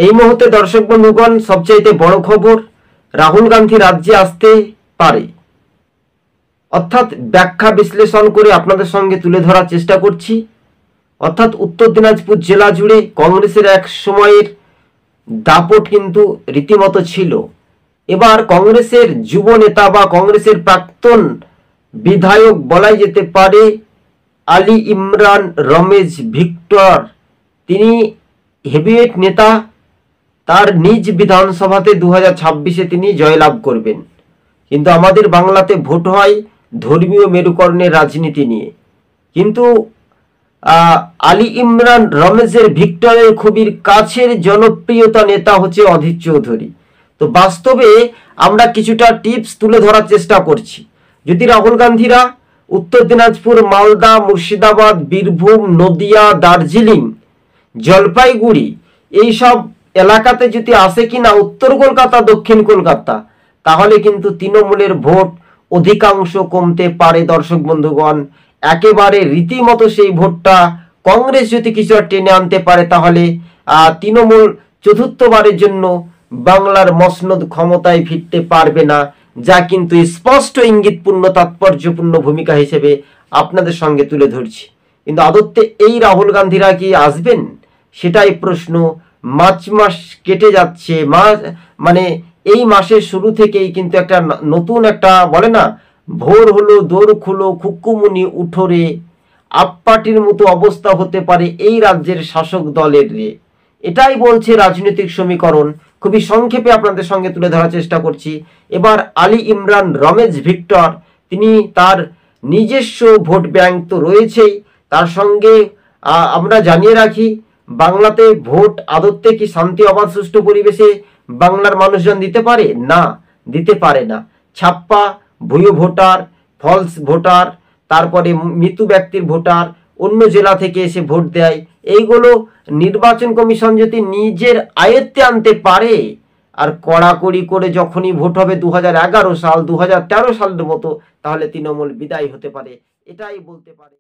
এই মুহূর্তে দর্শক বন্ধুগণ সবচাইতে বড় খবর, রাহুল গান্ধী রাজ্যে আসতে পারে। অর্থাৎ ব্যাখ্যা বিশ্লেষণ করে আপনাদের সঙ্গে তুলে ধরার চেষ্টা করছি। অর্থাৎ উত্তর দিনাজপুর জেলা জুড়ে কংগ্রেসের এক সময়ের দাপট কিন্তু রীতিমতো ছিল। এবার কংগ্রেসের যুব নেতা বা কংগ্রেসের প্রাক্তন বিধায়ক বলাই যেতে পারে আলী ইমরান রমেশ ভিক্টর, তিনি হেভিওয়েট নেতা। তার নিজ বিধানসভাতে 2026-এ তিনি জয়লাভ করবেন। কিন্তু আমাদের বাংলাতে ভোট হয় ধর্মীয় মেরুকরণের রাজনীতি নিয়ে। কিন্তু আলী ইমরান রমেশের ভিক্টরের খুবই কাছের জনপ্রিয়তা নেতা হচ্ছে অধীর চৌধুরী। তো বাস্তবে আমরা কিছুটা টিপস তুলে ধরার চেষ্টা করছি। যদি রাহুল গান্ধীরা উত্তর দিনাজপুর, মালদা, মুর্শিদাবাদ, বীরভূম, নদিয়া, দার্জিলিং, জলপাইগুড়ি এইসব এলাকাতে যদি আসে কিনা উত্তর কলকাতা, দক্ষিণ কলকাতা, তাহলে কিন্তু তৃণমূলের ভোট অধিকাংশ কমতে পারে দর্শক বন্ধুগণ। একেবারে রীতিমতো সেই ভোটটা কংগ্রেস যদি কিছুটা টেনে আনতে পারে, তাহলে তৃণমূল চতুর্থবারের জন্য বাংলার মসনদ ক্ষমতায় ফিরতে পারবে না, যা কিন্তু স্পষ্ট ইঙ্গিতপূর্ণ তাৎপর্যপূর্ণ ভূমিকা হিসেবে আপনাদের সঙ্গে তুলে ধরছি। কিন্তু আদতে এই রাহুল গান্ধীরা কি আসবেন, সেটাই প্রশ্ন। মার্চ মাস কেটে যাচ্ছে, মানে এই মাসের শুরু থেকেই কিন্তু একটা নতুন একটা বলে না, ভোর হলো দৌড় খুলো খুকুমুনি উঠোরে, আপপাটির মতো অবস্থা হতে পারে এই রাজ্যের শাসক দলের রে। এটাই বলছে রাজনৈতিক সমীকরণ। খুবই সংক্ষেপে আপনাদের সঙ্গে তুলে ধরার চেষ্টা করছি। এবার আলী ইমরান রমেশ ভিক্টর, তিনি তার নিজস্ব ভোট ব্যাংক তো রয়েছেই, তার সঙ্গে আমরা জানিয়ে রাখি বাংলাতে ভোট আদতে কি শান্তি অবাধ সুষ্ঠু পরিবেশে বাংলার মানুষজন দিতে পারে? না, দিতে পারে না। ছাপ্পা, ভুয়ো ভোটার, ফলস ভোটার, তারপরে মৃত ব্যক্তির ভোটার, অন্য জেলা থেকে এসে ভোট দেয়, এইগুলো নির্বাচন কমিশন যদি নিজের আয়ত্তে আনতে পারে, আর কড়াকড়ি করে যখনই ভোট হবে 2011 সাল, 2013 সালের মতো, তাহলে তৃণমূল বিদায় হতে পারে, এটাই বলতে পারে।